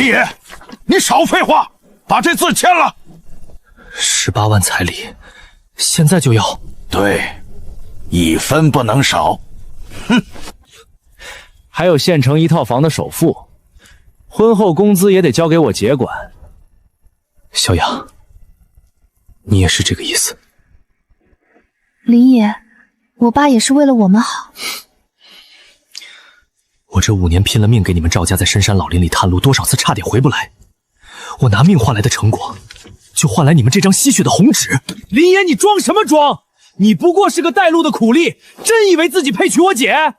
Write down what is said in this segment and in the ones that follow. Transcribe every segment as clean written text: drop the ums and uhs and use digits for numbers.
李爷，你少废话，把这字签了。18万彩礼，现在就要。对，1分不能少。哼。还有县城1套房的首付，婚后工资也得交给我结管。小雅，你也是这个意思？林爷，我爸也是为了我们好。我这5年拼了命给你们赵家在深山老林里探路，多少次差点回不来。我拿命换来的成果，就换来你们这张吸血的红纸。林爷，你装什么装？你不过是个带路的苦力，真以为自己配娶我姐？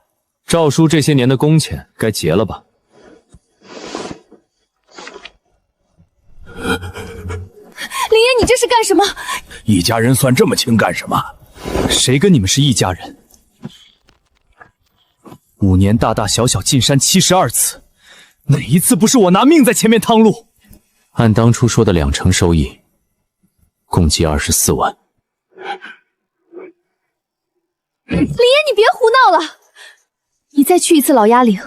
赵叔这些年的工钱该结了吧？林爷，你这是干什么？一家人算这么轻干什么？谁跟你们是一家人？5年大大小小进山72次，哪一次不是我拿命在前面趟路？按当初说的2成收益，共计24万。林爷，你别胡闹了！你再去一次老鸭岭，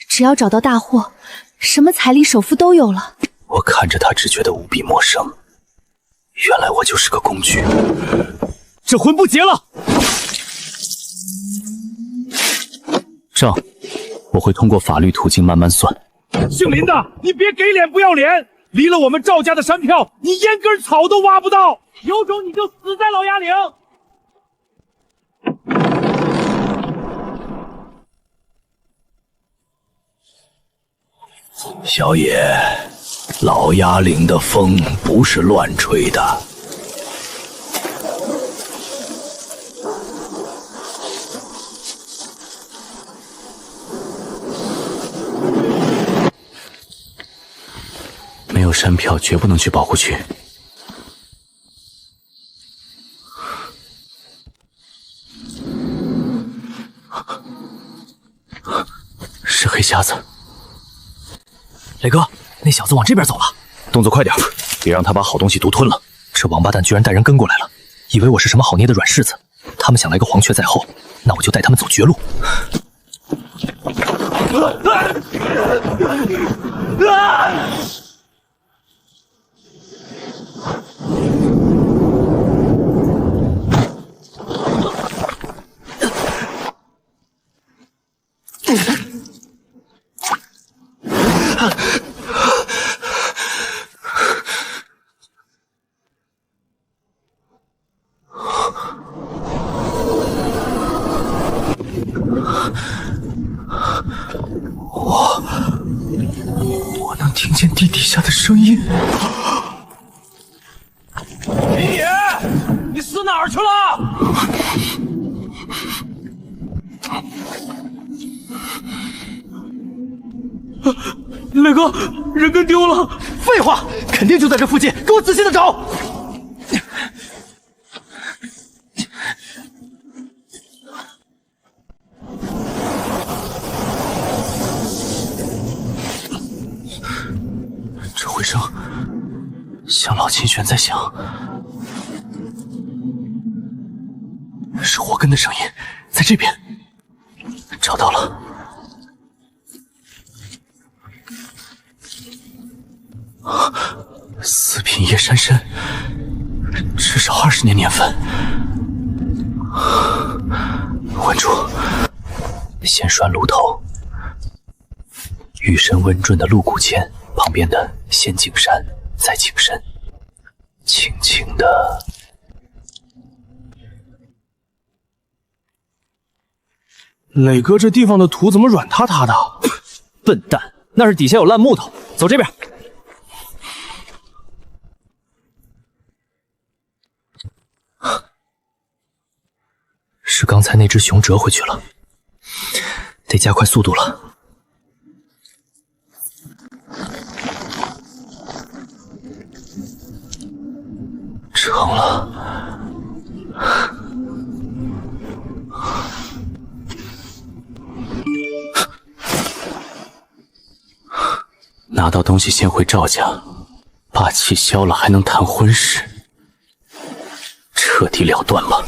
只要找到大货，什么彩礼首付都有了。我看着他只觉得无比陌生，原来我就是个工具。这婚不结了。账我会通过法律途径慢慢算。姓林的，你别给脸不要脸！离了我们赵家的山票，你烟根草都挖不到，有种你就死在老鸭岭！小野，老鸭岭的风不是乱吹的。没有山票，绝不能去保护区。是黑瞎子。磊哥，那小子往这边走了，动作快点，别让他把好东西独吞了。这王八蛋居然带人跟过来了，以为我是什么好捏的软柿子。他们想来个黄雀在后，那我就带他们走绝路。我能听见地底下的声音。林野，你死哪儿去了？磊哥，人跟丢了。废话，肯定就在这附近，给我仔细的找。这回声像老琴弦在响，是活根的声音，在这边。找到了。四品叶山参，至少20年年份。稳住，先拴鹿头，玉身温润的鹿骨前，旁边的先景山，再景身，轻轻的。磊哥，这地方的土怎么软塌塌的？笨蛋，那是底下有烂木头。走这边。是刚才那只熊折回去了，得加快速度了。成了。拿到东西先回赵家，霸气消了还能谈婚事，彻底了断吧。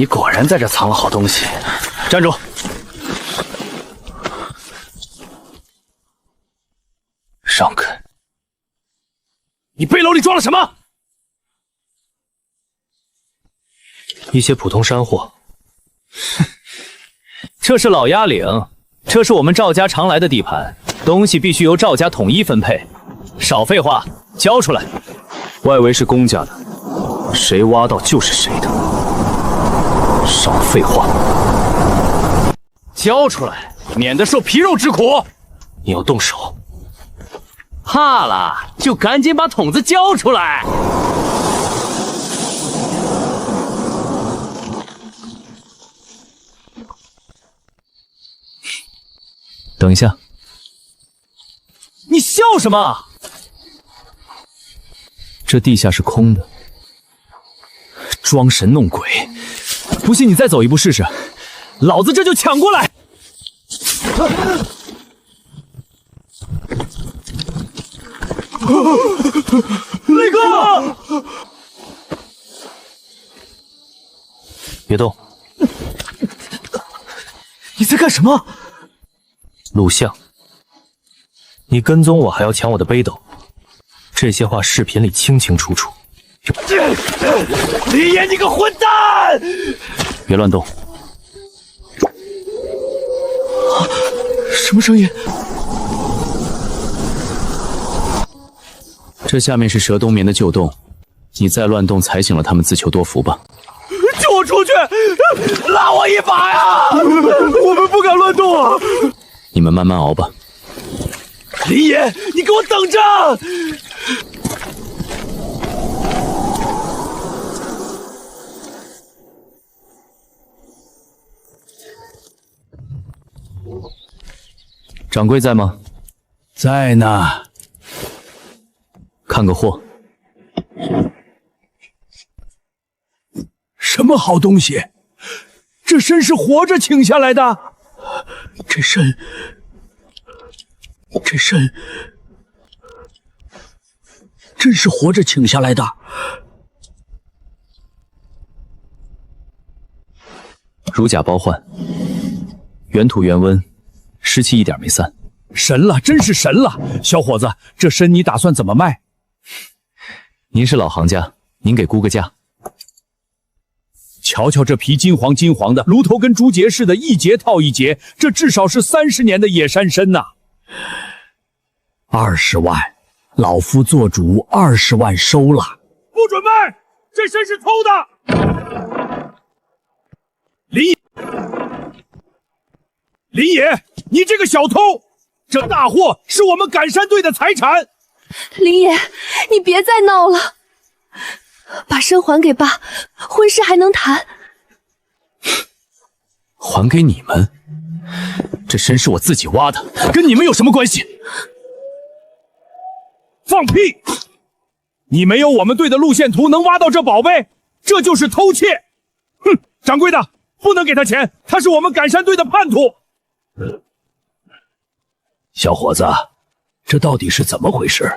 你果然在这藏了好东西。站住！让开！你背篓里装了什么？一些普通山货。这是老鸭岭，这是我们赵家常来的地盘，东西必须由赵家统一分配。少废话，交出来！外围是公家的，谁挖到就是谁的。少废话，交出来，免得受皮肉之苦。你要动手？怕了就赶紧把桶子交出来。等一下，你笑什么？这地下是空的，装神弄鬼！不信你再走一步试试，老子这就抢过来！雷哥，别动！你在干什么？录像，你跟踪我还要抢我的背斗，这些话视频里清清楚楚。李野，你个混蛋！别乱动！什么声音？这下面是蛇冬眠的旧洞，你再乱动，踩醒了他们，自求多福吧。救我出去！拉我一把呀！我们不敢乱动啊！你们慢慢熬吧。李野，你给我等着！掌柜在吗？在呢。看个货。什么好东西？这参是活着请下来的。这参真是活着请下来的。如假包换，原土原温，湿气一点没散。神了，真是神了！小伙子，这参你打算怎么卖？您是老行家，您给估个价。瞧瞧这皮金黄金黄的，炉头跟竹节似的，一节套一节，这至少是30年的野山参呐。20万，老夫做主，20万收了。不准卖，这参是偷的。林野，你这个小偷！这大货是我们赶山队的财产。林野，你别再闹了，把参还给爸，婚事还能谈。还给你们？这参是我自己挖的，跟你们有什么关系？放屁！你没有我们队的路线图，能挖到这宝贝，这就是偷窃！哼，掌柜的，不能给他钱，他是我们赶山队的叛徒。小伙子，这到底是怎么回事？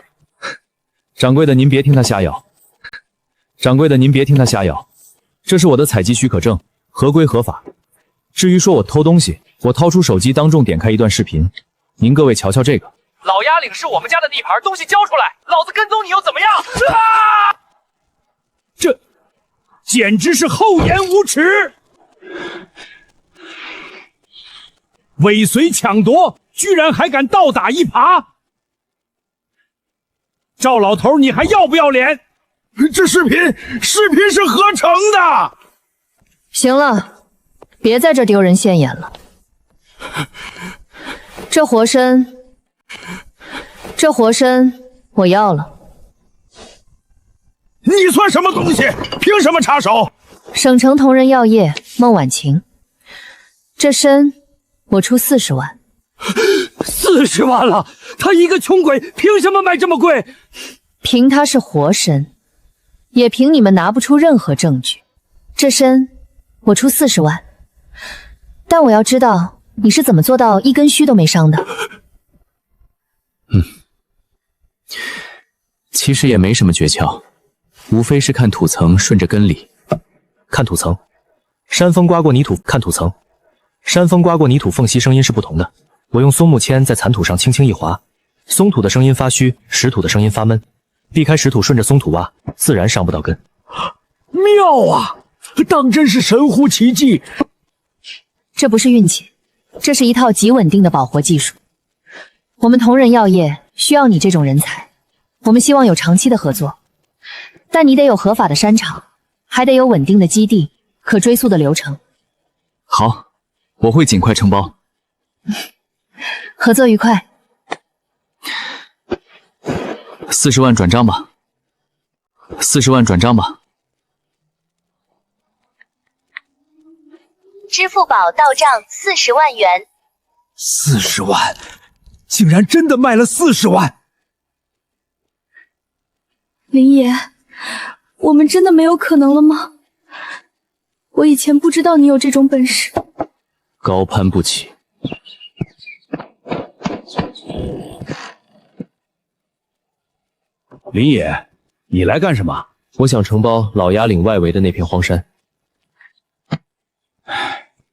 掌柜的，您别听他瞎咬。掌柜的，您别听他瞎咬，这是我的采集许可证，合规合法。至于说我偷东西，我掏出手机当众点开一段视频，您各位瞧瞧这个。老鸭岭是我们家的地盘，东西交出来，老子跟踪你又怎么样？啊！这简直是厚颜无耻！尾随抢夺，居然还敢倒打一耙！赵老头，你还要不要脸？这视频是合成的。行了，别在这丢人现眼了。这活参我要了。你算什么东西？凭什么插手？省城同仁药业孟婉晴，这参我出40万。40万了，他一个穷鬼凭什么卖这么贵？凭他是活参，也凭你们拿不出任何证据。这参我出40万，但我要知道你是怎么做到一根须都没伤的。其实也没什么诀窍，无非是看土层顺着根理。看土层，山风刮过泥土，看土层。山风刮过泥土缝隙，声音是不同的。我用松木签在残土上轻轻一划，松土的声音发虚，石土的声音发闷。避开石土，顺着松土挖，自然伤不到根。妙啊！当真是神乎其技。这不是运气，这是一套极稳定的保活技术。我们同仁药业需要你这种人才，我们希望有长期的合作，但你得有合法的山场，还得有稳定的基地，可追溯的流程。好，我会尽快承包。合作愉快。40万转账吧。40万转账吧。支付宝到账40万元。40万，竟然真的卖了40万！林爷，我们真的没有可能了吗？我以前不知道你有这种本事。高攀不起。林野，你来干什么？我想承包老鸭岭外围的那片荒山。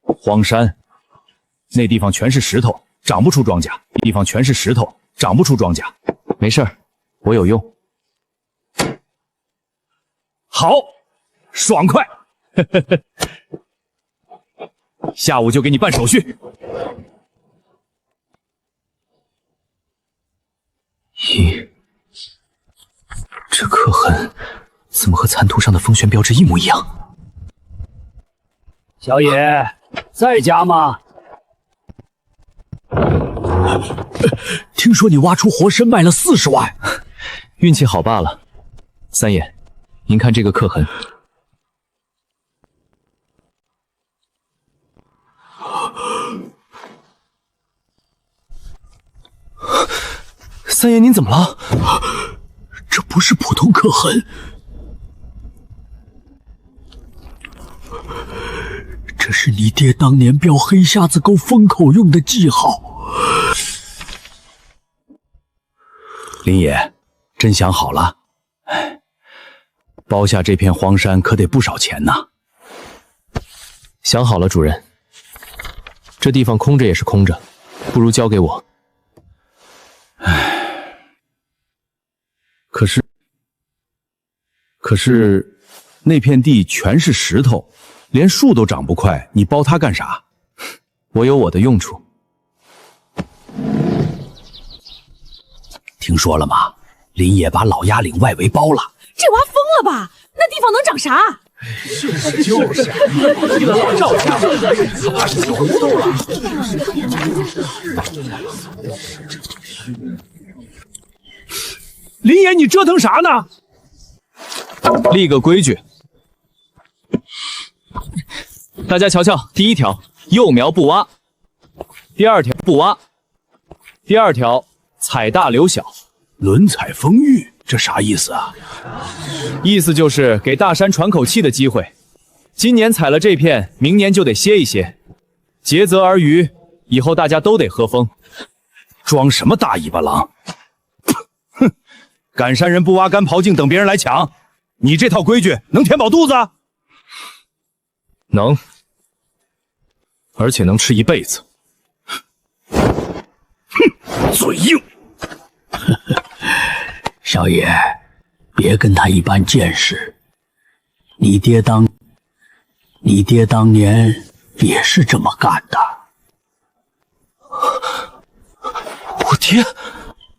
荒山，那地方全是石头，长不出庄稼。地方全是石头，长不出庄稼。没事儿，我有用。好，爽快。下午就给你办手续。咦，这刻痕怎么和残图上的风旋标志一模一样？小野，在家吗？听说你挖出活参卖了40万，运气好罢了。三爷，您看这个刻痕。三爷，您怎么了？这不是普通刻痕，这是你爹当年标黑瞎子沟风口用的记号。林野，真想好了，包下这片荒山可得不少钱呐。想好了，主人。这地方空着也是空着，不如交给我。可是那片地全是石头，连树都长不快，你包它干啥？我有我的用处。听说了吗？林野把老鸭岭外围包了。这娃疯了吧？那地方能长啥？就是踢了老赵家，他怕是糊涂了。林野，你折腾啥呢？立个规矩，大家瞧瞧，第1条，幼苗不挖；第2条，不挖；第2条，采大留小。轮采风玉，这啥意思啊？意思就是给大山喘口气的机会。今年采了这片，明年就得歇一歇，竭泽而渔，以后大家都得喝风。装什么大尾巴狼？哼！赶山人不挖干刨净，等别人来抢。你这套规矩能填饱肚子？能，而且能吃一辈子。哼，嘴硬。少爷，别跟他一般见识。你爹当年也是这么干的。我爹，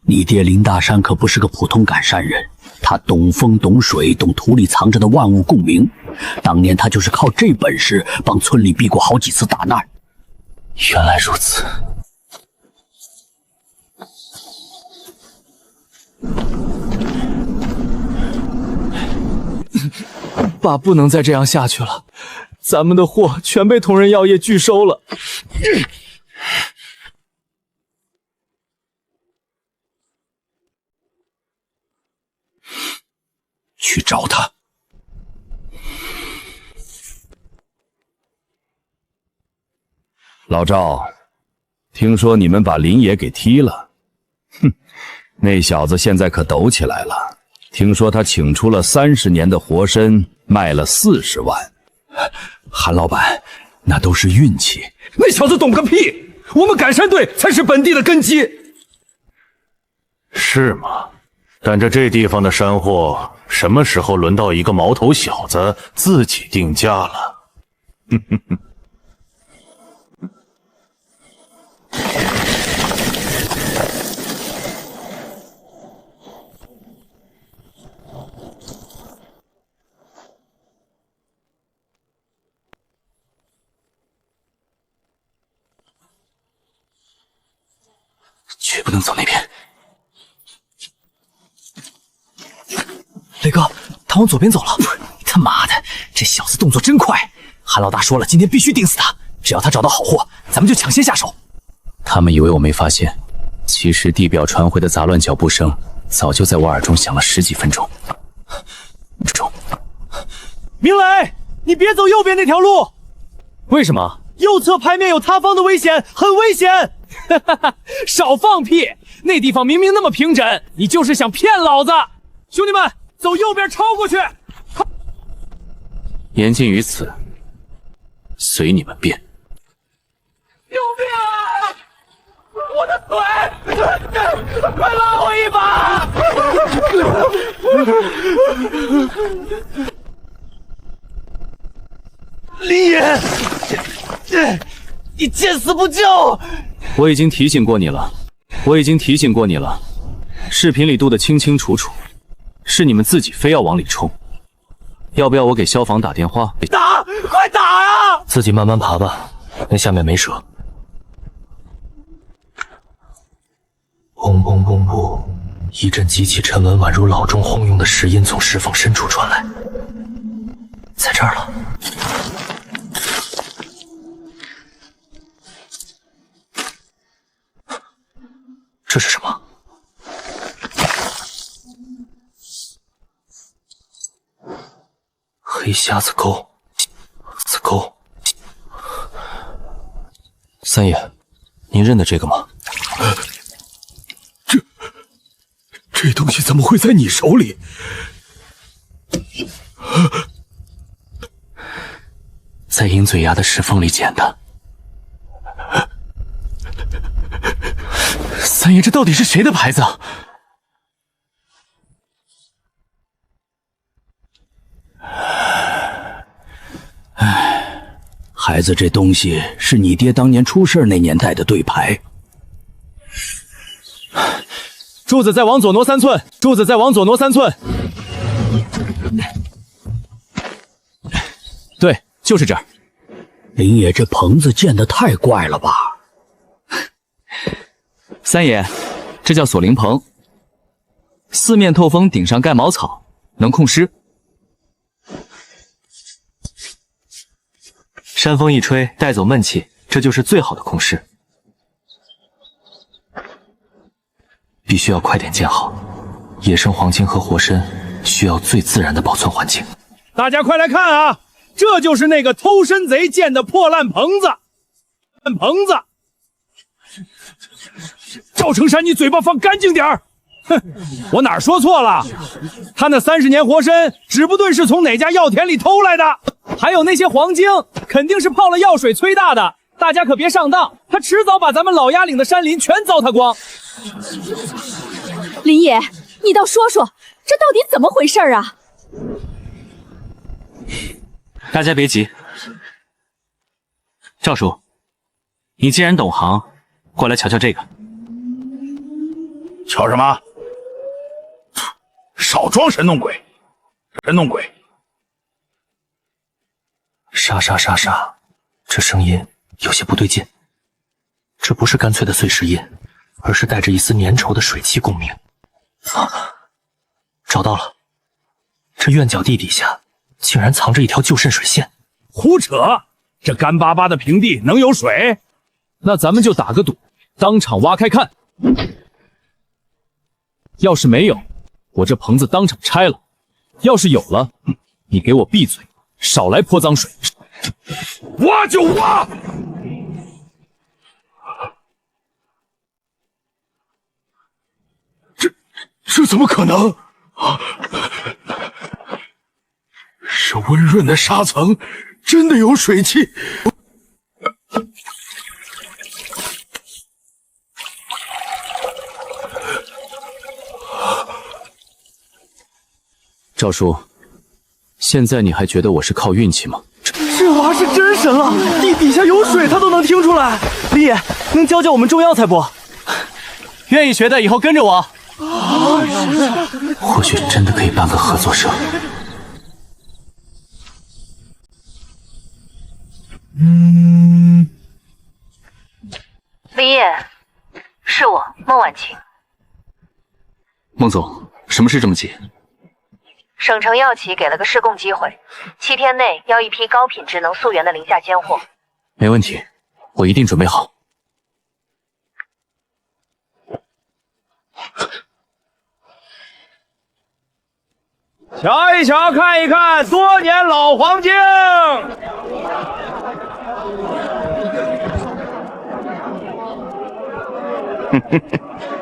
你爹林大山可不是个普通赶山人。他懂风懂水，懂土里藏着的万物共鸣。当年他就是靠这本事帮村里避过好几次大难。原来如此。爸，不能再这样下去了，咱们的货全被同仁药业拒收了。去找他。老赵，听说你们把林野给踢了，哼，那小子现在可抖起来了。听说他请出了30年的活参，卖了40万。韩老板，那都是运气。那小子懂个屁！我们赶山队才是本地的根基。是吗？但这地方的山货，什么时候轮到一个毛头小子自己定价了？哼哼哼。绝不能走那边。雷哥，他往左边走了。他妈的，这小子动作真快！韩老大说了，今天必须盯死他。只要他找到好货，咱们就抢先下手。他们以为我没发现，其实地表传回的杂乱脚步声早就在我耳中响了10几分钟。明磊，你别走右边那条路。为什么？右侧拍面有塌方的危险，很危险。哈哈哈！少放屁！那地方明明那么平整，你就是想骗老子！兄弟们，走右边超过去。言尽于此，随你们便。救命啊！我的腿！快拉我一把！林野，你见死不救！我已经提醒过你了，视频里录得清清楚楚，是你们自己非要往里冲。要不要我给消防打电话？打！快打啊！自己慢慢爬吧，那下面没蛇。砰砰砰砰，一阵极其沉稳，宛如老钟轰隆的石音从石缝深处传来，在这儿了。这是什么？黑瞎子沟，子沟。三爷，您认得这个吗？这东西怎么会在你手里？在鹰嘴崖的石缝里捡的。三爷，这到底是谁的牌子啊？孩子，这东西是你爹当年出事那年带的对牌。柱子再往左挪3寸，柱子再往左挪3寸。对，就是这儿。林爷，这棚子建得太怪了吧？三爷，这叫锁灵棚，四面透风，顶上盖茅草，能控湿。山风一吹，带走闷气，这就是最好的控湿。必须要快点建好，野生黄金和活参需要最自然的保存环境。大家快来看啊！这就是那个偷参贼建的破烂棚子。赵成山，你嘴巴放干净点儿！哼，我哪儿说错了？他那30年活参，指不定是从哪家药田里偷来的。还有那些黄精，肯定是泡了药水催大的。大家可别上当，他迟早把咱们老鸭岭的山林全糟蹋光。林野，你倒说说，这到底怎么回事啊？大家别急，赵叔，你既然懂行，过来瞧瞧这个。瞧什么？少装神弄鬼！沙沙沙沙，这声音有些不对劲。这不是干脆的碎石音，而是带着一丝粘稠的水汽共鸣。找到了，这院角地底下竟然藏着一条旧渗水线。胡扯！这干巴巴的平地能有水？那咱们就打个赌，当场挖开看。要是没有，我这棚子当场拆了；要是有了，你给我闭嘴，少来泼脏水。挖就挖！这怎么可能？是温润的沙层真的有水汽。赵叔，现在你还觉得我是靠运气吗？这娃是真神了，地底下有水他都能听出来。李野，能教教我们中药材不？愿意学的以后跟着我。或许真的可以办个合作社。李野，是我孟晚晴。孟总，什么事这么急？省城药企给了个试供机会，7天内要一批高品质能溯源的零下尖货。没问题，我一定准备好。瞧一瞧，看一看，多年老黄金。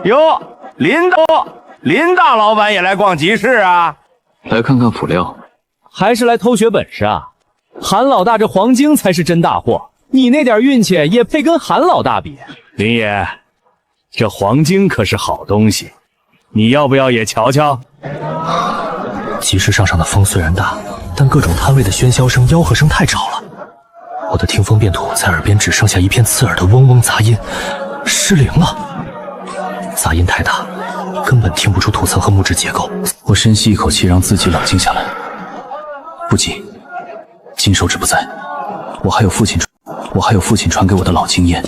哟，林大老板也来逛集市啊？来看看辅料，还是来偷学本事啊？韩老大这黄金才是真大货，你那点运气也配跟韩老大比？林爷，这黄金可是好东西，你要不要也瞧瞧？集市上的风虽然大，但各种摊位的喧嚣声、吆喝声太吵了。我的听风辨土在耳边只剩下一片刺耳的嗡嗡杂音，失灵了。杂音太大，根本听不出土层和木质结构。我深吸一口气，让自己冷静下来。不急，金手指不在，我还有父亲传给我的老经验。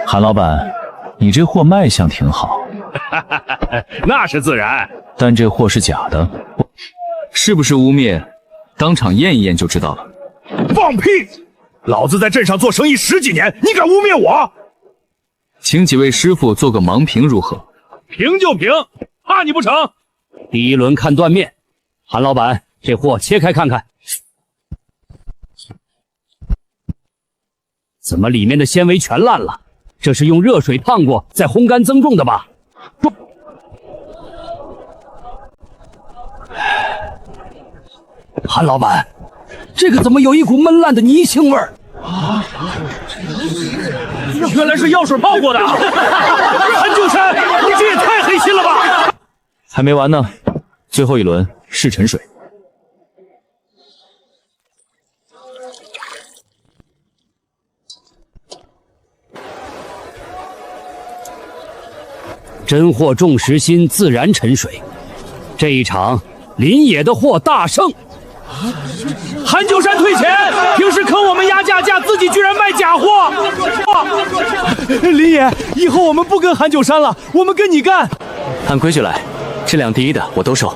韩老板，你这货卖相挺好，那是自然，但这货是假的，是不是污蔑？当场验一验就知道了。放屁！老子在镇上做生意10几年，你敢污蔑我？请几位师傅做个盲评如何？评就评，怕你不成？第一轮看断面，韩老板，这货切开看看，怎么里面的纤维全烂了？这是用热水烫过再烘干增重的吧？不，韩老板，这个怎么有一股闷烂的泥腥味儿？原来是药水泡过的！韩九山，你这也太黑心了吧！还没完呢，最后一轮试沉水。真货重实心，自然沉水。这一场，林野的货大胜。韩九山退钱，平时坑我们压价，自己居然卖假货！林野，以后我们不跟韩九山了，我们跟你干。按规矩来，质量第一的我都收。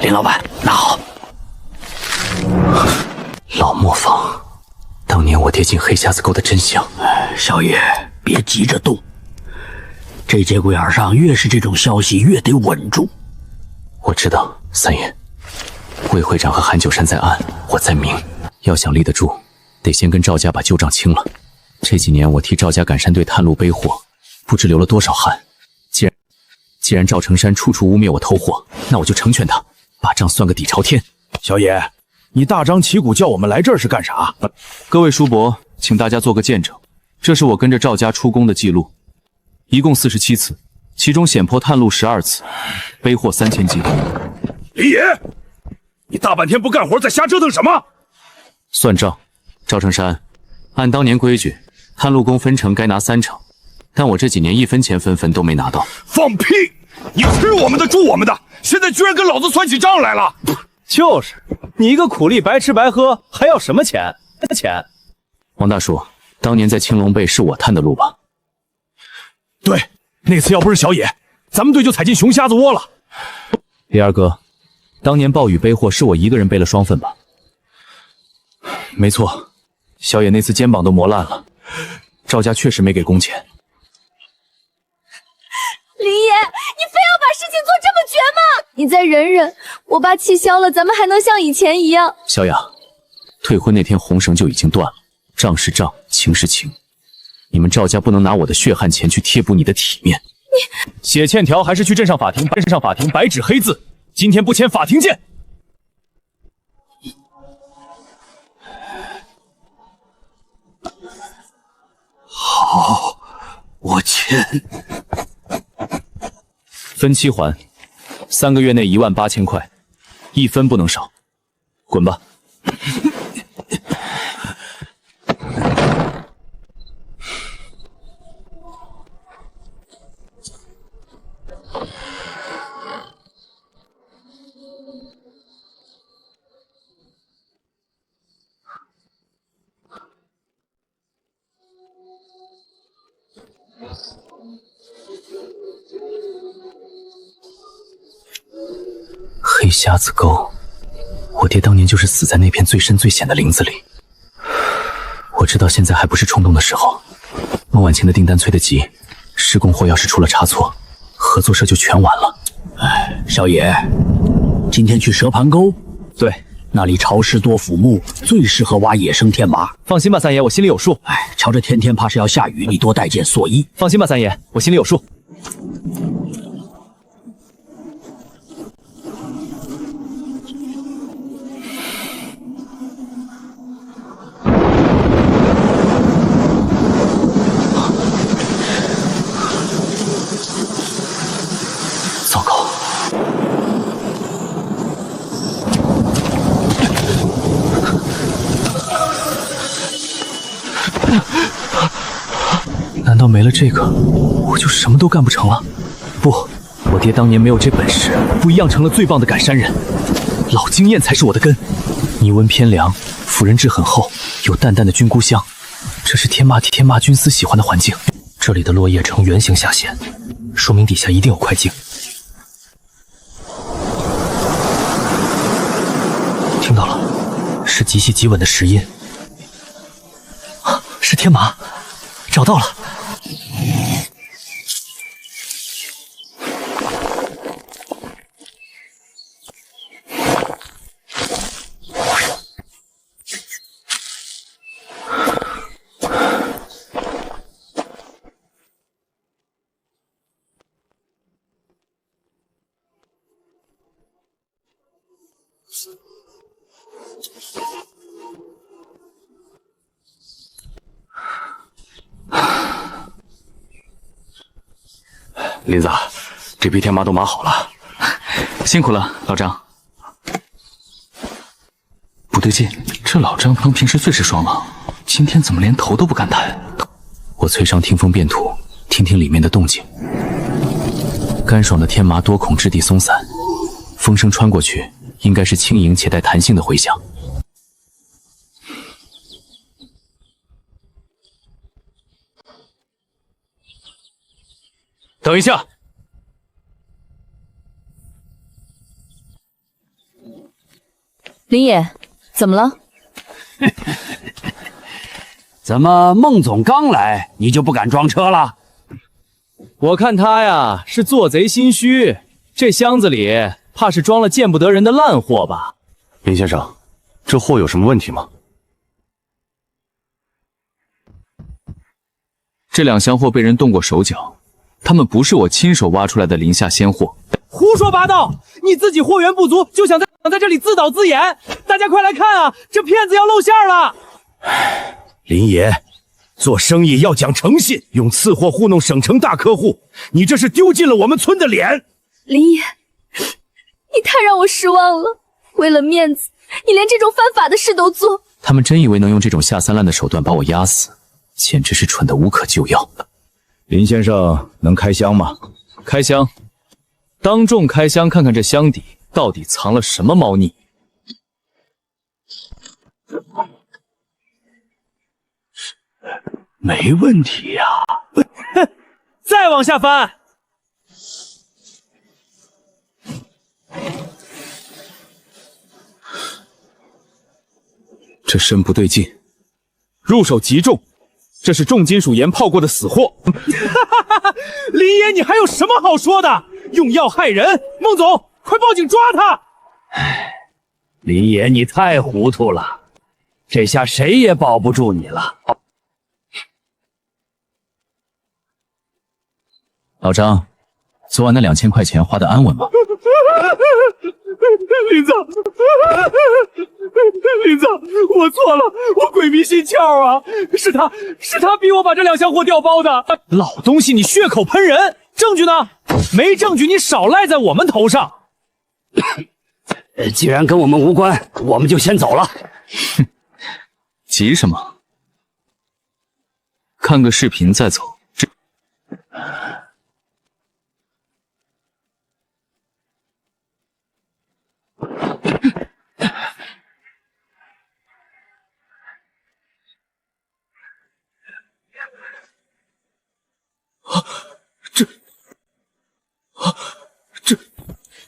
林老板，拿好。老磨坊，当年我跌进黑匣子沟的真相。小野，别急着动。这节骨眼上，越是这种消息，越得稳住。我知道，三爷，魏会长和韩九山在暗，我在明。要想立得住，得先跟赵家把旧账清了。这几年我替赵家赶山队探路背货，不知流了多少汗。既然赵成山处处污蔑我偷货，那我就成全他，把账算个底朝天。小野，你大张旗鼓叫我们来这儿是干啥？各位叔伯，请大家做个见证，这是我跟着赵家出宫的记录，一共47次，其中险坡探路12次，背货3000斤。李野，你大半天不干活，在瞎折腾什么？算账，赵成山，按当年规矩，探路工分成该拿3成，但我这几年1分钱分都没拿到。放屁！你吃我们的，住我们的，现在居然跟老子算起账来了！就是，你一个苦力白吃白喝，还要什么钱？钱！王大叔，当年在青龙背是我探的路吧？对，那次要不是小野，咱们队就踩进熊瞎子窝了。李二哥，当年暴雨背货是我一个人背了双份吧？没错，小野那次肩膀都磨烂了，赵家确实没给工钱。林野，你非要把事情做这么绝吗？你再忍忍，我爸气消了，咱们还能像以前一样。小雅，退婚那天红绳就已经断了，账是账，情是情。你们赵家不能拿我的血汗钱去贴补你的体面。你写欠条还是去镇上法庭？白纸黑字，今天不签法庭见。好，我签。分期还，3个月内18000块，1分不能少。滚吧。黑匣子沟，我爹当年就是死在那片最深最险的林子里。我知道现在还不是冲动的时候，孟晚晴的订单催得急，施工货要是出了差错，合作社就全完了。哎，少爷，今天去蛇盘沟？对，那里潮湿多腐木，最适合挖野生天麻。放心吧，三爷，我心里有数。哎，瞧这天天怕是要下雨，你多带件蓑衣。放心吧，三爷，我心里有数。糟糕！难道没了这个，我就什么都干不成了？不，我爹当年没有这本事，不一样成了最棒的赶山人。老经验才是我的根。泥温偏凉，腐人质很厚，有淡淡的菌菇香。这是天马菌丝喜欢的环境。这里的落叶呈圆形下陷，说明底下一定有块茎。听到了，是极细极稳的石音。啊，是天麻，找到了。林子，这批天麻都码好了，辛苦了，老张。不对劲，这老张鹏平时最是爽朗，今天怎么连头都不敢抬？我催商听风变土，听听里面的动静。干爽的天麻多孔质地松散，风声穿过去，应该是轻盈且带弹性的回响。等一下，林野，怎么了？怎么孟总刚来，你就不敢装车了？我看他呀是做贼心虚，这箱子里怕是装了见不得人的烂货吧？林先生，这货有什么问题吗？这2箱货被人动过手脚，他们不是我亲手挖出来的林下仙货。胡说八道！你自己货源不足，就想在这里自导自演？大家快来看啊，这骗子要露馅了！林爷，做生意要讲诚信，用次货糊弄省城大客户，你这是丢尽了我们村的脸！林爷，你太让我失望了。为了面子，你连这种犯法的事都做。他们真以为能用这种下三滥的手段把我压死，简直是蠢得无可救药。林先生能开箱吗？开箱，当众开箱，看看这箱底到底藏了什么猫腻。没问题呀、再往下翻，这身不对劲，入手极重，这是重金属盐泡过的死货。林爷，你还有什么好说的？用药害人！孟总，快报警抓他！林爷，你太糊涂了，这下谁也保不住你了。老张，昨晚那2000块钱花的安稳吗？林子，林子，我错了，我鬼迷心窍啊！是他逼我把这2箱货调包的。老东西，你血口喷人，证据呢？没证据，你少赖在我们头上。既然跟我们无关，我们就先走了。哼，急什么？看个视频再走。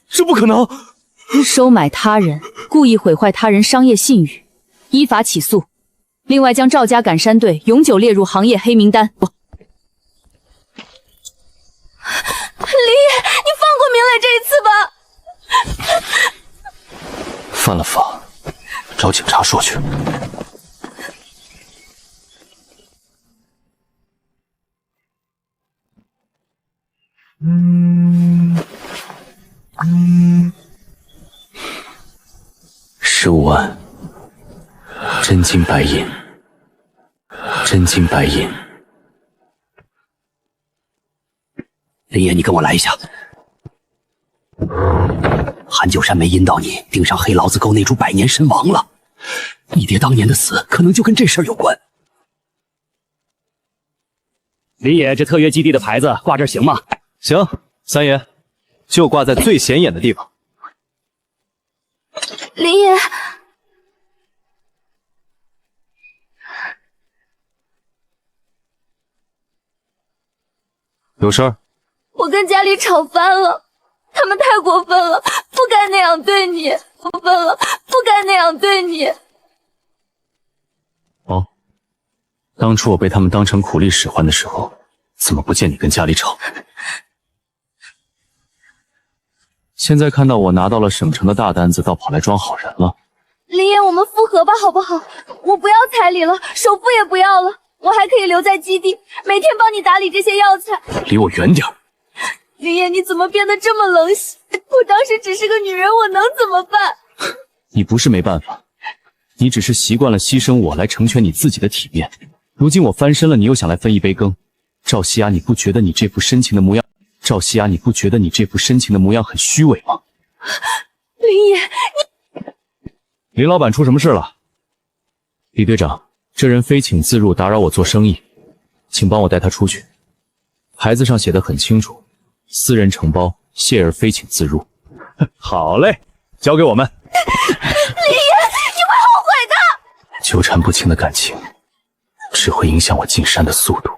这不可能！收买他人，故意毁坏他人商业信誉，依法起诉。另外，将赵家赶山队永久列入行业黑名单。林野，你放过明磊这一次吧。犯了法，找警察说去。15万，真金白银，真金白银。林野，你跟我来一下。韩九山没引导你盯上黑老子沟那株百年神王了，你爹当年的死可能就跟这事儿有关。林野，这特约基地的牌子挂这儿行吗？行，三爷，就挂在最显眼的地方。林野，有事儿？我跟家里吵翻了，他们太过分了，不该那样对你，过分了，不该那样对你。哦，当初我被他们当成苦力使唤的时候，怎么不见你跟家里吵？现在看到我拿到了省城的大单子，倒跑来装好人了。林野，我们复合吧，好不好？我不要彩礼了，首付也不要了，我还可以留在基地，每天帮你打理这些药材。离我远点儿！林野，你怎么变得这么冷血？我当时只是个女人，我能怎么办？你不是没办法，你只是习惯了牺牲我来成全你自己的体面。如今我翻身了，你又想来分一杯羹。赵西雅，你不觉得你这副深情的模样？赵西雅，你不觉得你这副深情的模样很虚伪吗？林野，你……林老板出什么事了？李队长，这人非请自入，打扰我做生意，请帮我带他出去。牌子上写的很清楚，私人承包，谢儿非请自入。好嘞，交给我们。林野，你会后悔的。纠缠不清的感情，只会影响我进山的速度。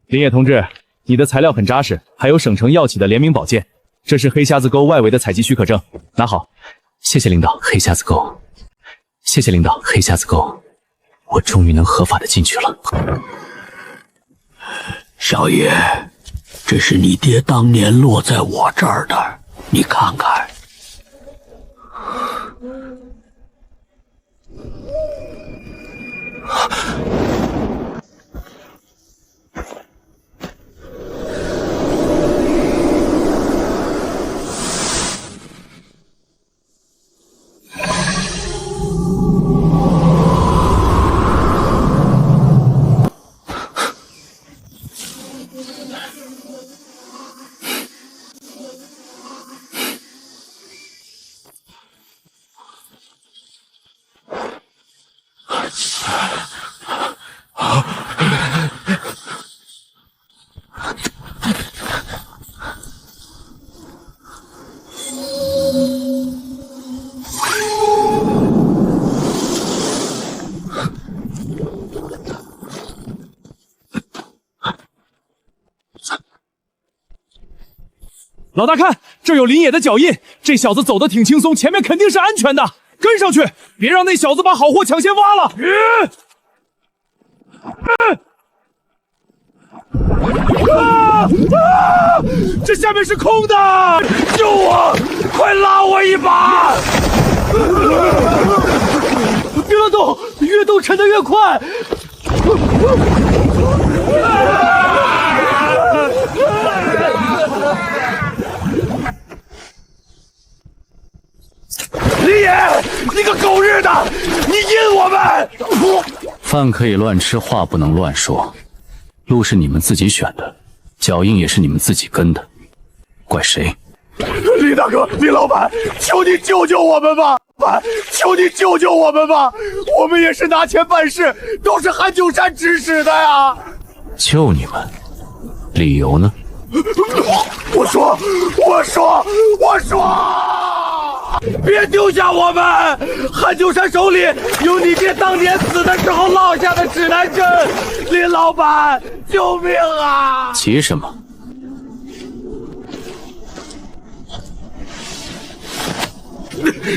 林野同志，你的材料很扎实，还有省城药企的联名保荐，这是黑瞎子沟外围的采集许可证，拿好。谢谢领导，黑瞎子沟。谢谢领导，黑瞎子沟。我终于能合法的进去了。少爷，这是你爹当年落在我这儿的，你看看。老大看，这有林野的脚印，这小子走得挺轻松，前面肯定是安全的，跟上去，别让那小子把好货抢先挖了。这下面是空的，救我！快拉我一把！别乱动，越动沉得越快。野，你个狗日的，你阴我们！饭可以乱吃，话不能乱说。路是你们自己选的，脚印也是你们自己跟的，怪谁？李大哥，李老板，求你救救我们吧！求你救救我们吧！我们也是拿钱办事，都是韩九山指使的呀！救你们，理由呢？我说，别丢下我们！韩九山手里有你爹当年死的时候落下的指南针，林老板，救命啊！急什么？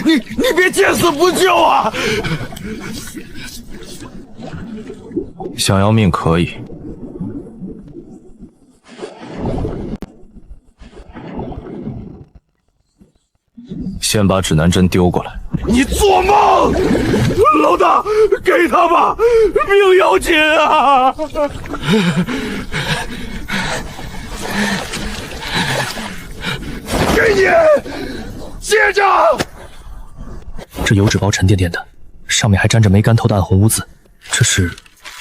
你别见死不救啊！想要命可以。先把指南针丢过来。你做梦！老大，给他吧，命要紧啊！给你，接着。这油纸包沉甸甸的，上面还沾着没干透的暗红污渍。这是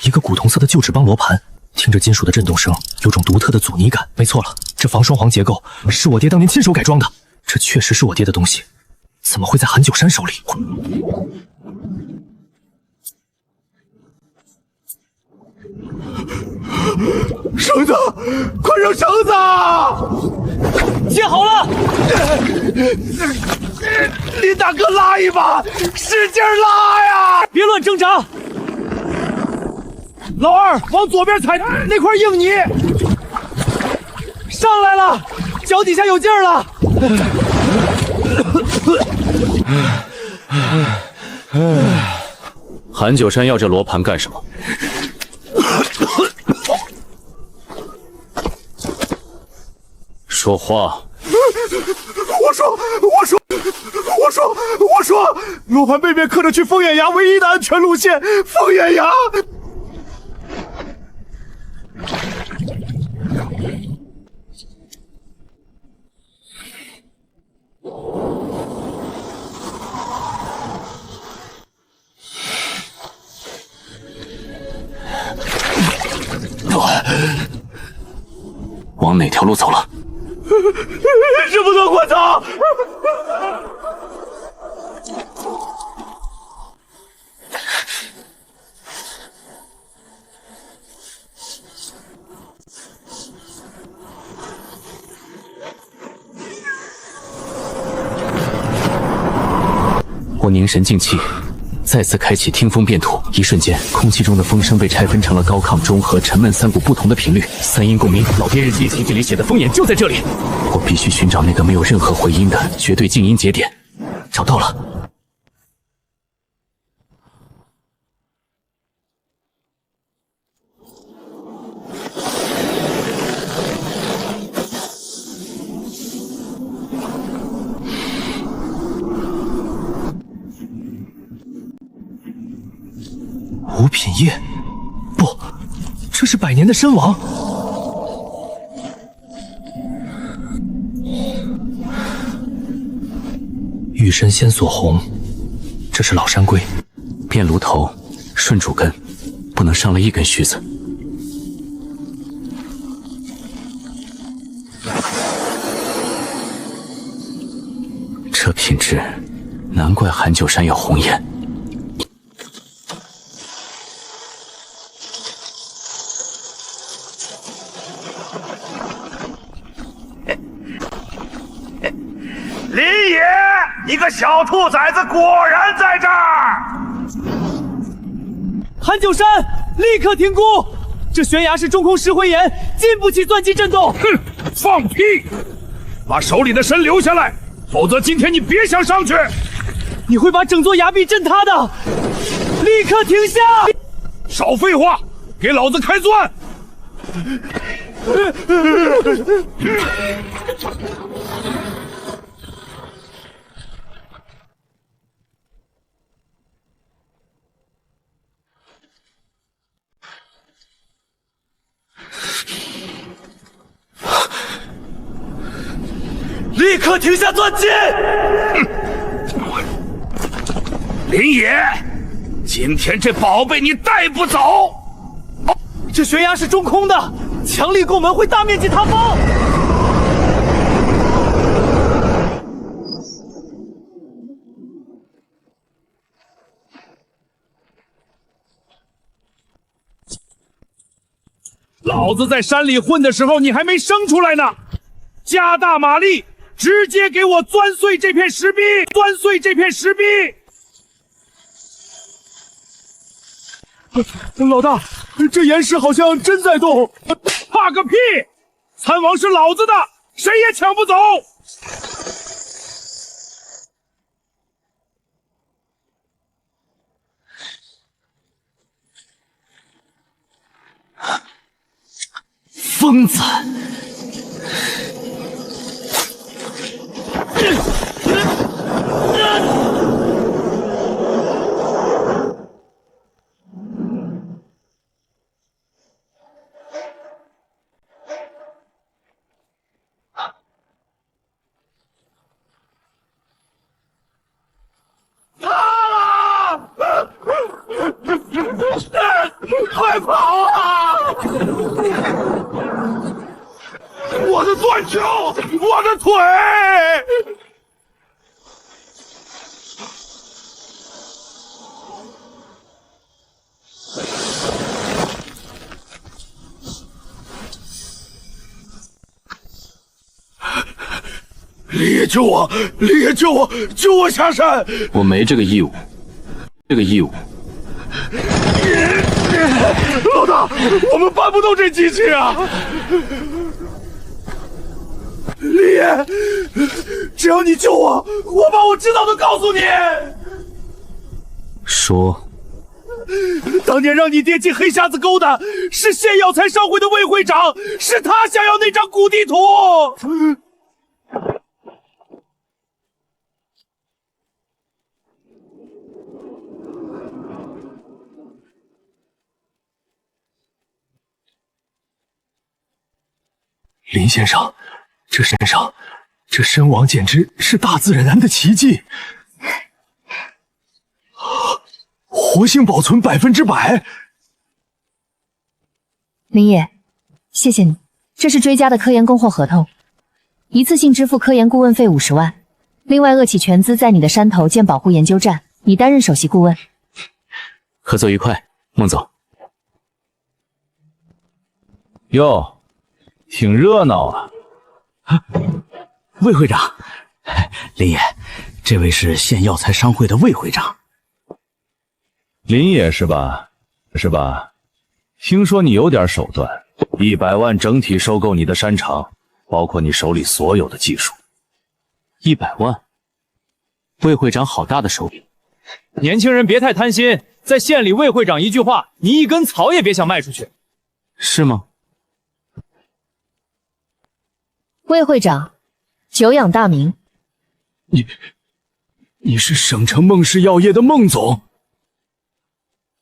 一个古铜色的旧纸帮罗盘，听着金属的震动声，有种独特的阻尼感。没错了，这防双簧结构是我爹当年亲手改装的。这确实是我爹的东西，怎么会在韩九山手里？绳子，快扔绳子！接好了！林大哥，拉一把，使劲拉呀！别乱挣扎。老二，往左边踩那块硬泥。上来了，脚底下有劲儿了。韩九山要这罗盘干什么？说话！我说，罗盘背面刻着去风眼崖唯一的安全路线，风眼崖。往哪条路走了？这不能我走！我凝神静气，再次开启听风辨土。一瞬间，空气中的风声被拆分成了高亢、中和、沉闷三股不同的频率，三音共鸣。老爹日记情节里写的风眼就在这里。我必须寻找那个没有任何回音的绝对静音节点。找到了。五品叶，不，这是百年的参王。玉身先锁红，这是老山龟。变炉头，顺主根，不能伤了一根须子。这品质，难怪韩九山要红颜。林野，你个小兔崽子，果然在这儿！韩九山，立刻停工！这悬崖是中空石灰岩，经不起钻击震动。哼，放屁！把手里的参留下来，否则今天你别想上去！你会把整座崖壁震塌的！立刻停下！少废话，给老子开钻！立刻停下钻击！林野，今天这宝贝你带不走。这悬崖是中空的，强力构门会大面积塌方。老子在山里混的时候，你还没生出来呢！加大马力，直接给我钻碎这片石壁！钻碎这片石壁！老大，这岩石好像真在动。怕个屁！参王是老子的，谁也抢不走！疯子！快跑啊！我的断球，我的腿！李爷救我！李爷救我！救我下山！我没这个义务，这个义务。老大，我们搬不动这机器啊！李爷，只要你救我，我把我知道的告诉你。说，当年让你爹进黑匣子沟的是县药材商会的魏会长，是他想要那张古地图。林先生，这身上，这身亡简直是大自然的奇迹，活性保存100%。林野，谢谢你，这是追加的科研供货合同，一次性支付科研顾问费50万，另外恶企全资在你的山头建保护研究站，你担任首席顾问。合作愉快，孟总。哟。挺热闹啊！魏会长，林野，这位是县药材商会的魏会长。林野是吧？是吧？听说你有点手段，100万整体收购你的山场，包括你手里所有的技术。100万？魏会长好大的手笔！年轻人别太贪心，在县里魏会长一句话，你一根草也别想卖出去。是吗？魏会长，久仰大名。你是省城孟氏药业的孟总？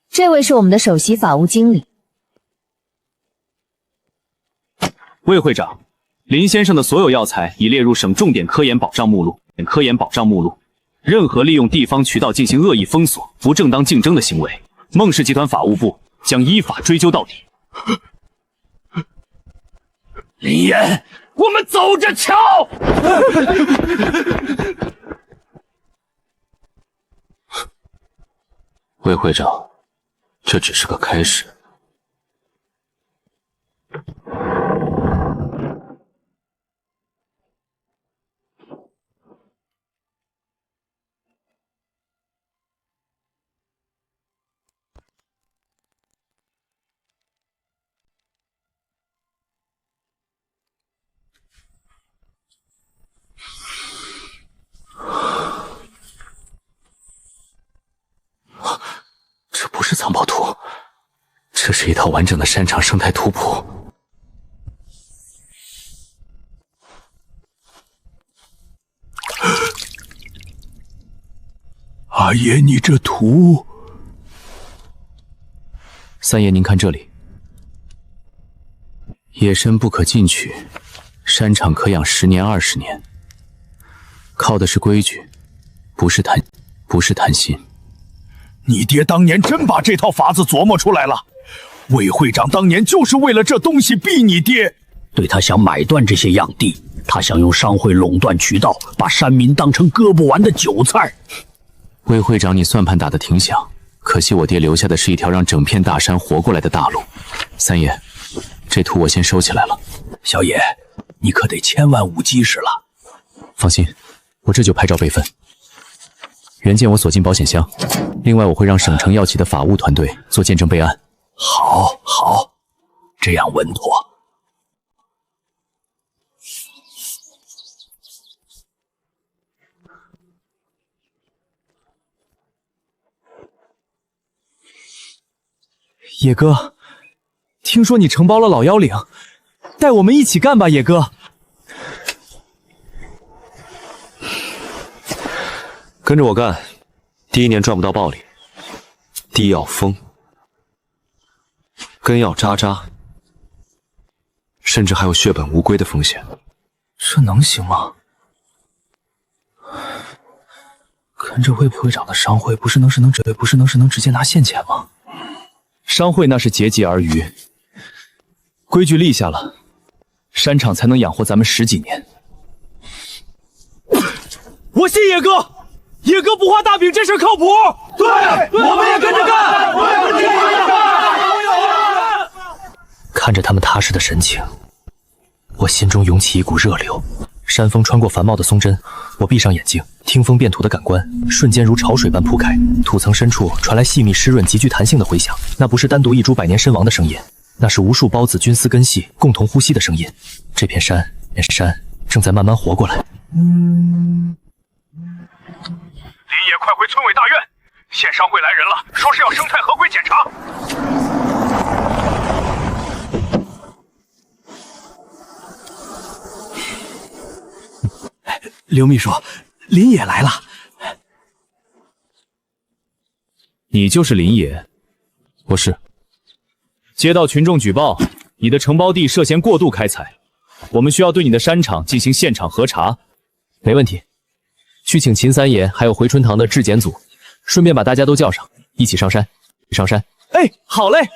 这位是我们的首席法务经理。魏会长，林先生的所有药材已列入省重点科研保障目录。任何利用地方渠道进行恶意封锁、不正当竞争的行为，孟氏集团法务部将依法追究到底。林岩，我们走着瞧！魏会长，这只是个开始。这不是藏宝图，这是一套完整的山场生态图谱。阿爷，你这图……三爷，您看这里，野参不可进取，山场可养10年20年，靠的是规矩，不是贪心。你爹当年真把这套法子琢磨出来了。魏会长当年就是为了这东西逼你爹。对他想买断这些样地，他想用商会垄断渠道，把山民当成割不完的韭菜。魏会长，你算盘打得挺响，可惜我爹留下的是一条让整片大山活过来的大路。三爷，这图我先收起来了。小野，你可得千万勿激使了。放心，我这就拍照备份。原件我锁进保险箱，另外我会让省城药企的法务团队做见证备案。好，这样稳妥。野哥，听说你承包了老妖岭，带我们一起干吧，野哥。跟着我干，第1年赚不到暴利，地要丰，根要扎扎，甚至还有血本无归的风险。这能行吗？跟着魏会长的商会，不是能直接拿现钱吗？商会那是节节而渔，规矩立下了，山场才能养活咱们10几年。我信野哥，野哥不画大饼这事靠谱。对，我们也跟着干。看着他们踏实的神情，我心中涌起一股热流。山风穿过繁茂的松针，我闭上眼睛，听风辨土的感官瞬间如潮水般铺开，土层深处传来细密湿润、极具弹性的回响。那不是单独一株百年身亡的声音，那是无数孢子菌丝根系共同呼吸的声音。这片山正在慢慢活过来。林野，快回村委大院，县商会来人了，说是要生态合规检查。刘秘书，林野来了。你就是林野？我是。接到群众举报，你的承包地涉嫌过度开采，我们需要对你的山场进行现场核查。没问题，去请秦三爷还有回春堂的质检组，顺便把大家都叫上，一起上山。哎，好嘞。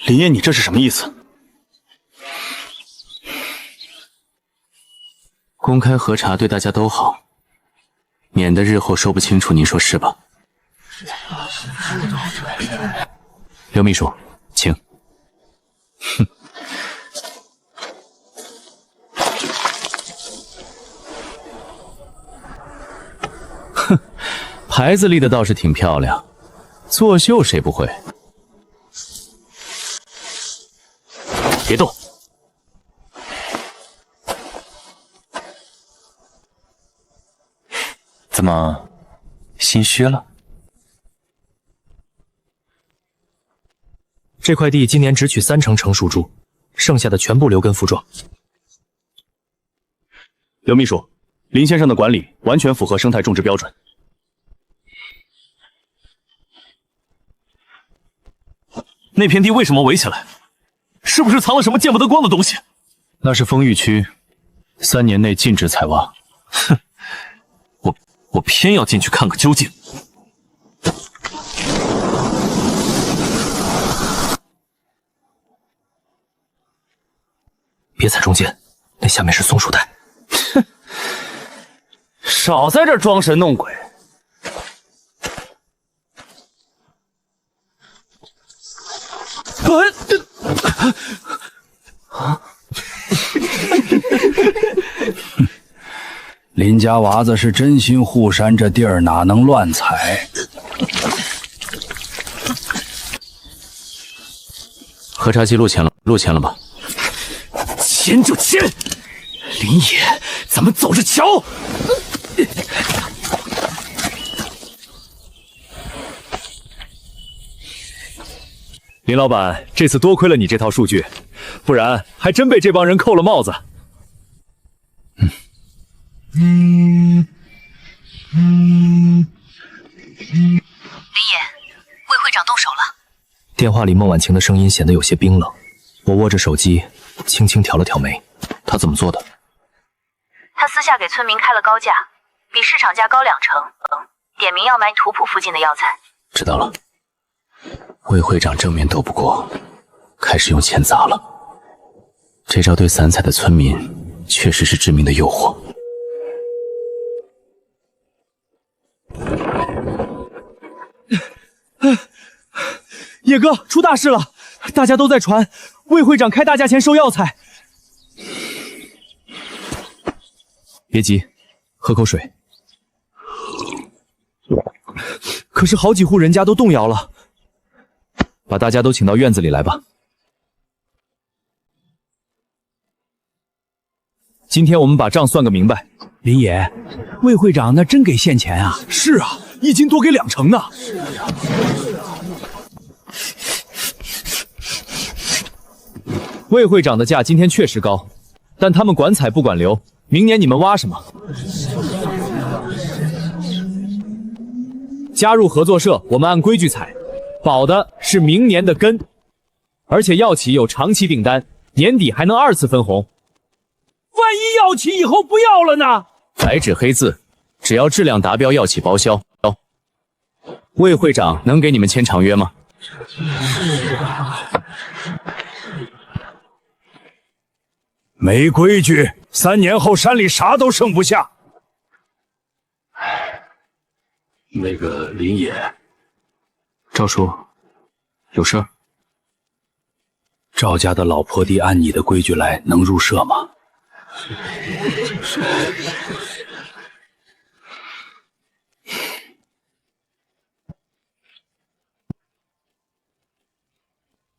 林野，你这是什么意思？公开核查对大家都好，免得日后说不清楚，您说是吧？刘秘书，请。哼，牌子立的倒是挺漂亮，作秀谁不会？别动！怎么心虚了？这块地今年只取30%成熟株，剩下的全部留根复壮。刘秘书，林先生的管理完全符合生态种植标准。那片地为什么围起来？是不是藏了什么见不得光的东西？那是风域区，3年内禁止采挖。哼，我偏要进去看个究竟。别踩中间，那下面是松树带。哼，少在这儿装神弄鬼。林家娃子是真心护山，这地儿哪能乱踩？核查记录签了吧？签就签，林野，咱们走着瞧。林老板，这次多亏了你这套数据，不然还真被这帮人扣了帽子。林野，魏会长动手了。电话里孟婉晴的声音显得有些冰冷，我握着手机，轻轻挑了挑眉。他怎么做的？他私下给村民开了高价，比市场价高2成，点名要买土浦附近的药材。知道了。魏会长正面斗不过，开始用钱砸了。这招对散采的村民确实是致命的诱惑。野哥，出大事了！大家都在传魏会长开大价钱收药材。别急，喝口水。可是好几户人家都动摇了。把大家都请到院子里来吧。今天我们把账算个明白。林野，魏会长那真给现钱啊？是啊，一斤多给2成呢。魏会长的价今天确实高，但他们管采不管留，明年你们挖什么？加入合作社，我们按规矩采，保的是明年的根，而且药企有长期订单，年底还能2次分红。万一药企以后不要了呢？白纸黑字，只要质量达标，药企包销。魏会长能给你们签长约吗？没规矩，3年后山里啥都剩不下。那个林野，赵叔，有事儿？赵家的老婆弟按你的规矩来，能入社吗？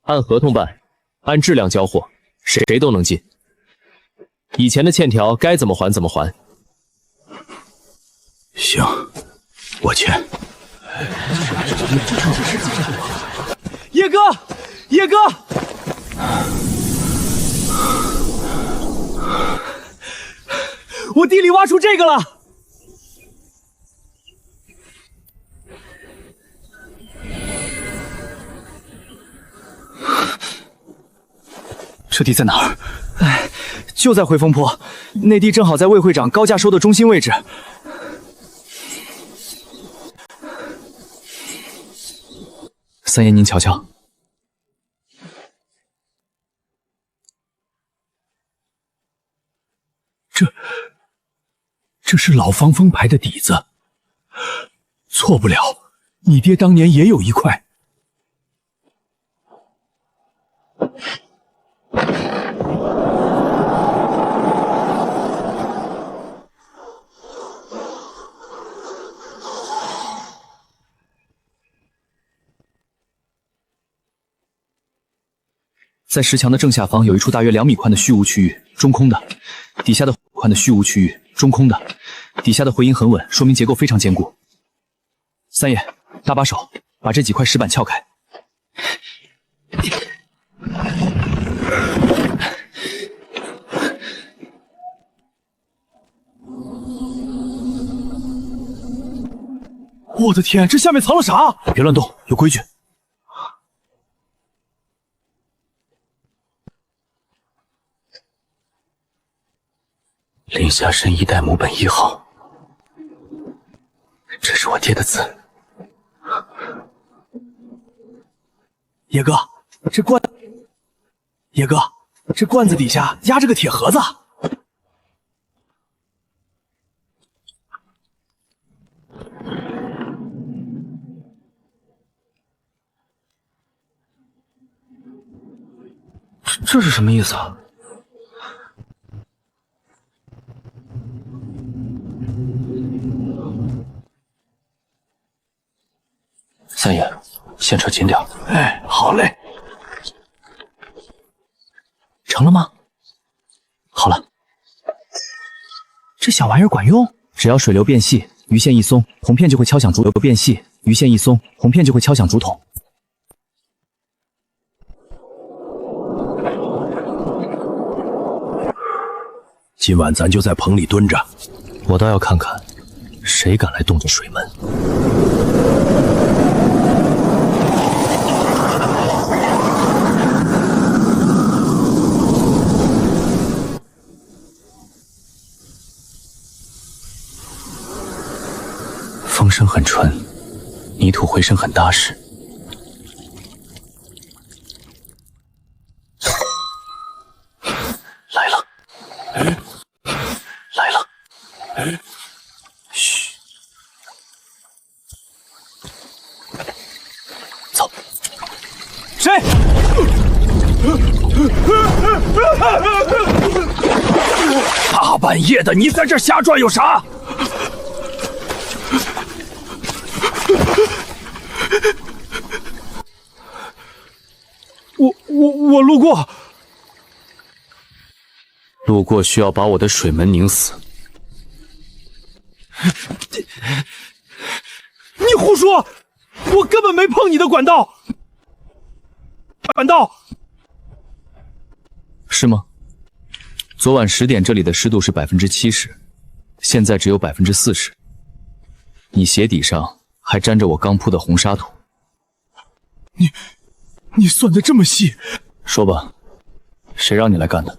按合同办，按质量交货，谁都能进。以前的欠条该怎么还怎么还。行，我签。野哥，野哥，我地里挖出这个了。这地在哪儿？哎，就在回风坡，那地正好在魏会长高价收的中心位置。三爷，您瞧瞧，这是老方风牌的底子，错不了。你爹当年也有一块。在石墙的正下方有一处大约2米宽的虚无区域，中空的；底下的宽的虚无区域，中空的；底下的回音很稳，说明结构非常坚固。三爷，搭把手，把这几块石板撬开。我的天，这下面藏了啥？别乱动，有规矩。林下神一代母本1号，这是我爹的字。野哥，这罐子底下压着个铁盒子。这是什么意思啊？三爷，先扯紧点。哎，好嘞。成了吗？好了，这小玩意儿管用？只要水流变细，鱼线一松，铜片就会敲响竹流变细，鱼线一松，铜片就会敲响竹筒。今晚咱就在棚里蹲着，我倒要看看谁敢来动这水门。风声很纯，泥土回声很踏实。来了，来了。嘘，走。谁？大半夜的，你在这瞎转悠啥？我路过。路过需要把我的水门拧死。你胡说！我根本没碰你的管道。管道是吗？昨晚10点这里的湿度是70%，现在只有40%。你鞋底上还沾着我刚铺的红沙土。你算得这么细？说吧，谁让你来干的？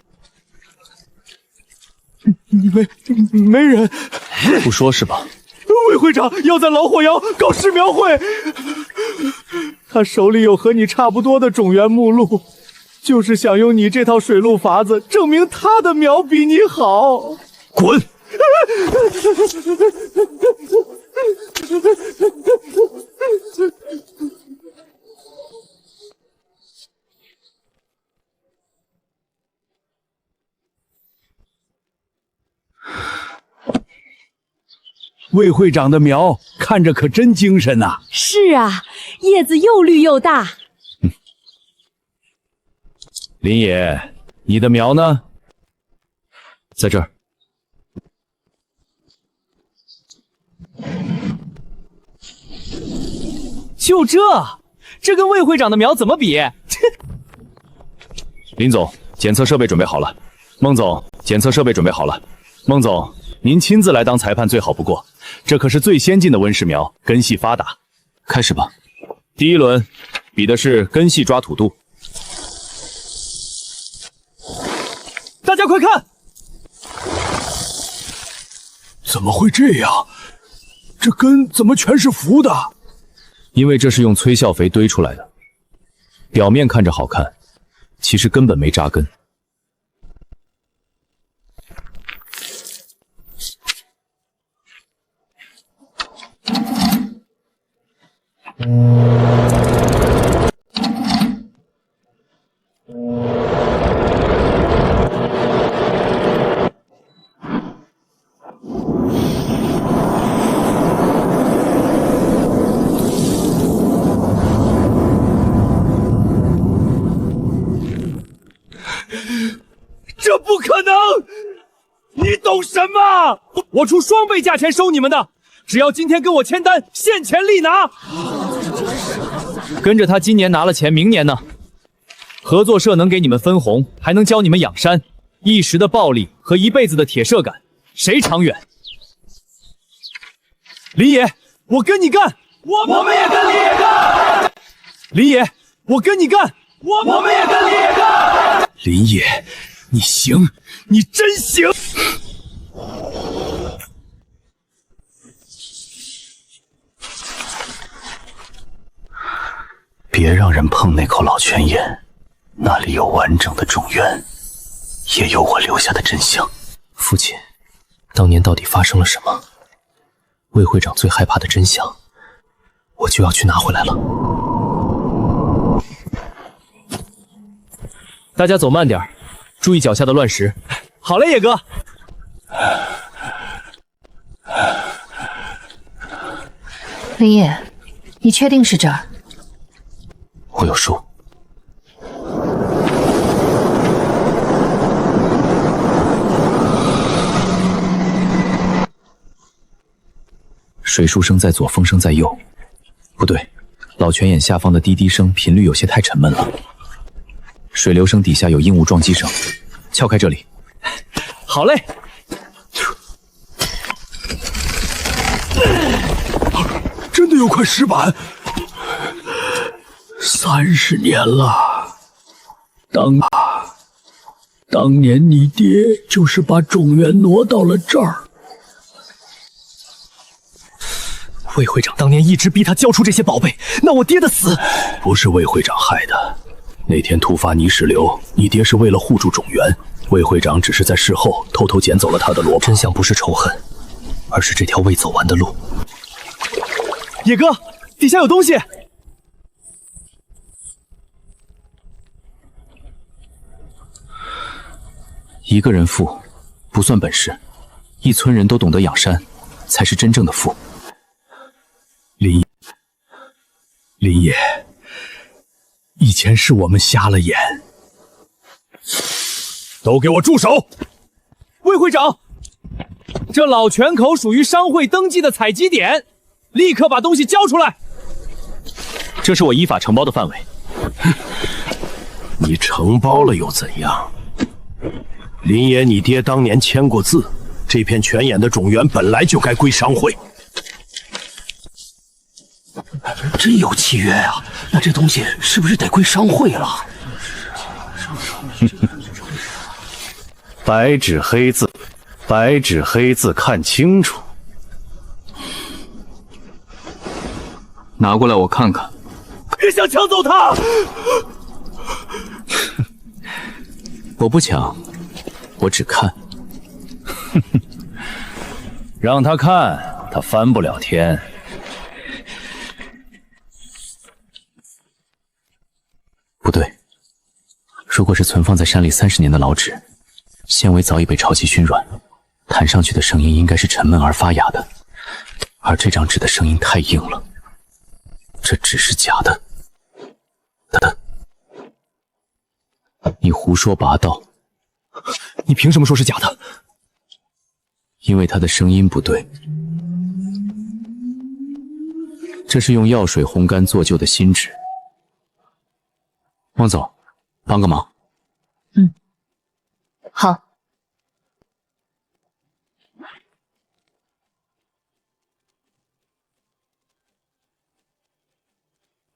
没人。不说是吧？魏会长要在老火窑搞试苗会，他手里有和你差不多的种源目录，就是想用你这套水路法子证明他的苗比你好。滚！魏会长的苗看着可真精神呐！是啊，叶子又绿又大。林野，你的苗呢？在这儿。就这跟魏会长的苗怎么比？林总，检测设备准备好了。孟总，检测设备准备好了。孟总，您亲自来当裁判最好不过，这可是最先进的温室苗，根系发达。开始吧。第一轮比的是根系抓土度。大家快看！怎么会这样？这根怎么全是浮的？因为这是用催效肥堆出来的，表面看着好看，其实根本没扎根。这不可能！你懂什么？我出双倍价钱收你们的，只要今天跟我签单，现钱立拿。跟着他今年拿了钱，明年呢？合作社能给你们分红，还能教你们养山。一时的暴利和一辈子的铁射感，谁长远？林野，我跟你干！我们也跟林野干！林野，我跟你干！我们也跟林野干！林野，你行，你真行！别让人碰那口老泉眼，那里有完整的种源，也有我留下的真相。父亲，当年到底发生了什么？魏会长最害怕的真相，我就要去拿回来了。大家走慢点，注意脚下的乱石。好嘞，野哥。林野，你确定是这儿？我有数。水树声在左，风声在右。不对，老泉眼下方的滴滴声频率有些太沉闷了。水流声底下有鹦鹉撞击声，撬开这里。好嘞。真的有块石板，30年了。当年你爹就是把种源挪到了这儿。魏会长当年一直逼他交出这些宝贝，那我爹的死不是魏会长害的。那天突发泥石流，你爹是为了护住种源，魏会长只是在事后偷偷捡走了他的萝卜。真相不是仇恨，而是这条未走完的路。野哥，底下有东西。一个人富不算本事，一村人都懂得养山，才是真正的富。林野，以前是我们瞎了眼。都给我住手！魏会长，这老泉口属于商会登记的采集点，立刻把东西交出来。这是我依法承包的范围。你承包了又怎样？林野，你爹当年签过字，这片泉眼的种源本来就该归商会。真有契约啊！那这东西是不是得归商会了？白纸黑字，白纸黑字，看清楚。拿过来我看看。别想抢走它！我不抢，我只看。让他看，他翻不了天。不对，如果是存放在山里30年的老纸，纤维早已被潮气熏软，弹上去的声音应该是沉闷而发哑的，而这张纸的声音太硬了，这纸是假的。你胡说八道！你凭什么说是假的？因为它的声音不对。这是用药水烘干做就的新纸。汪总，帮个忙。好。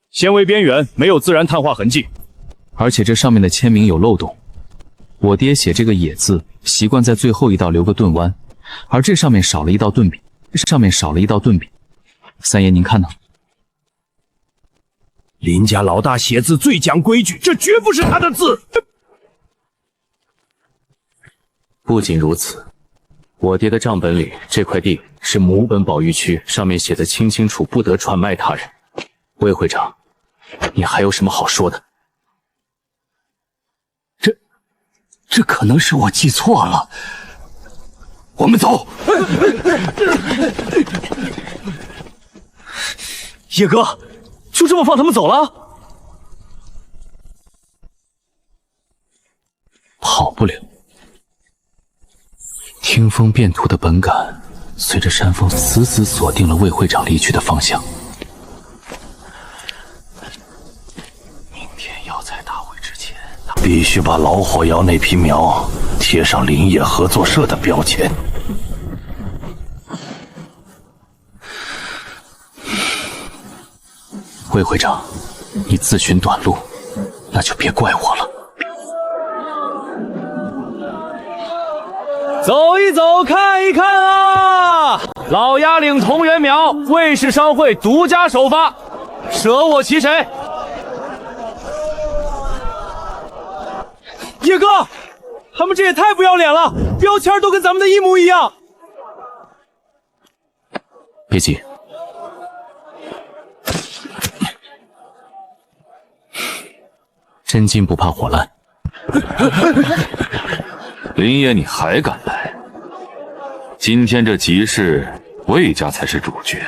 纤维边缘没有自然碳化痕迹，而且这上面的签名有漏洞。我爹写这个野字，习惯在最后一道留个顿弯，而这上面少了一道顿笔，三爷您看呢？林家老大写字最讲规矩，这绝不是他的字。不仅如此，我爹的账本里这块地是母本保育区，上面写的清清楚，不得传卖他人。魏会长，你还有什么好说的？这可能是我记错了。我们走。野哥，就这么放他们走了？跑不了。听风变土的本感，随着山风死死锁定了魏会长离去的方向。明天要在大会之前，必须把老火窑那批苗贴上林野合作社的标签。魏会长，你自寻短路，那就别怪我了。走一走，看一看啊！老鸭岭同源苗，魏氏商会独家首发，舍我其谁？野哥，他们这也太不要脸了，标签都跟咱们的一模一样。别急，真金不怕火烂。林爷，你还敢来？今天这集市，魏家才是主角。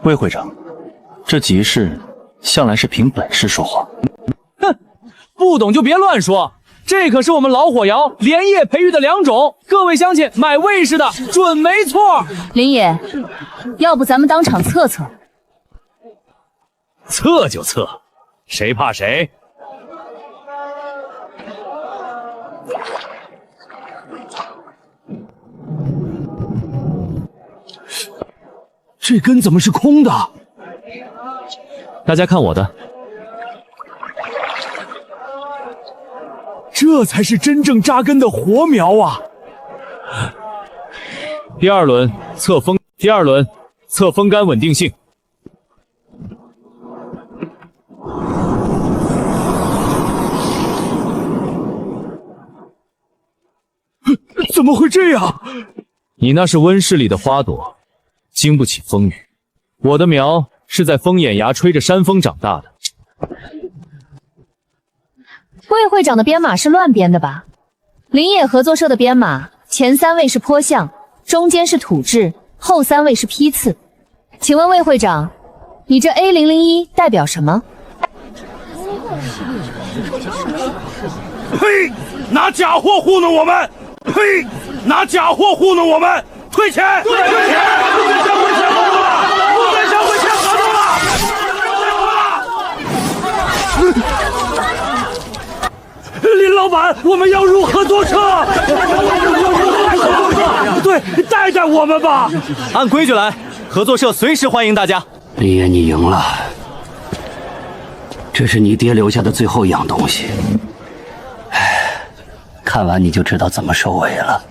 魏会长，这集市向来是凭本事说话。哼，不懂就别乱说，这可是我们老火窑连夜培育的良种，各位乡亲买魏氏的准没错。林野，要不咱们当场测测？测就测，谁怕谁？这根怎么是空的？大家看我的，这才是真正扎根的活苗啊！第二轮测风干稳定性。怎么会这样？你那是温室里的花朵，经不起风雨。我的苗是在风眼崖吹着山风长大的。魏会长的编码是乱编的吧？林野合作社的编码，前3位是坡向，中间是土质，后3位是批次。请问魏会长，你这 A001 代表什么？嘿，拿假货糊弄我们！嘿，拿假货糊弄我们！退钱！退钱！不跟商会签合同了！不跟商会签合同了！林老板，我们要入合作社！对，带带我们吧！按规矩来，合作社随时欢迎大家。林爷，你赢了，这是你爹留下的最后一样东西。唉，看完你就知道怎么收尾了。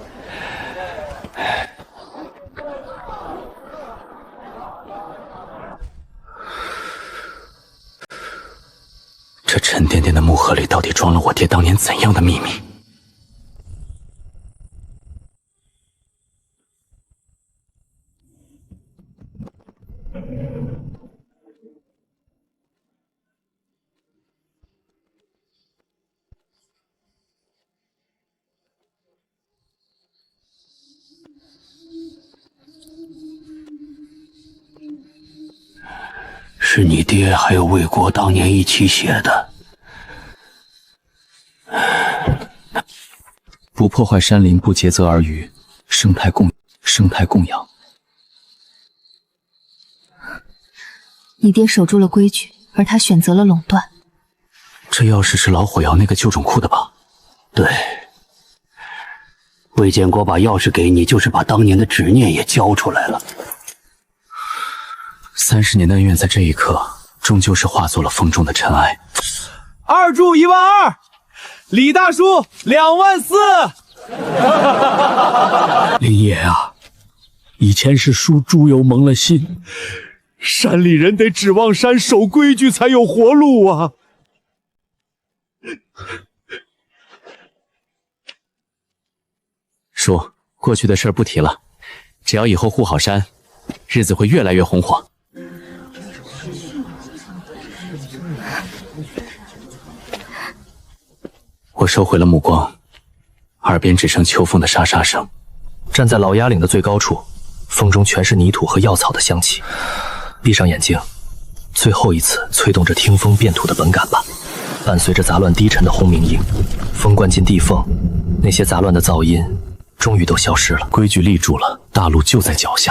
这沉甸甸的木盒里到底装了我爹当年怎样的秘密？是你爹还有魏国当年一起写的。不破坏山林，不竭泽而渔，生态共养。你爹守住了规矩，而他选择了垄断。这钥匙是老火窑那个旧种库的吧？对，魏建国把钥匙给你，就是把当年的执念也交出来了。30年的恩怨，在这一刻，终究是化作了风中的尘埃。二注12000，李大叔24000。林爷啊，以前是输猪油蒙了心，山里人得指望山守规矩才有活路啊！叔，过去的事儿不提了，只要以后护好山，日子会越来越红火。我收回了目光，耳边只剩秋风的沙沙声。站在老鸦岭的最高处，风中全是泥土和药草的香气。闭上眼睛，最后一次催动着听风变土的本感吧。伴随着杂乱低沉的轰鸣音，风灌进地缝，那些杂乱的噪音终于都消失了。规矩立住了，大路就在脚下。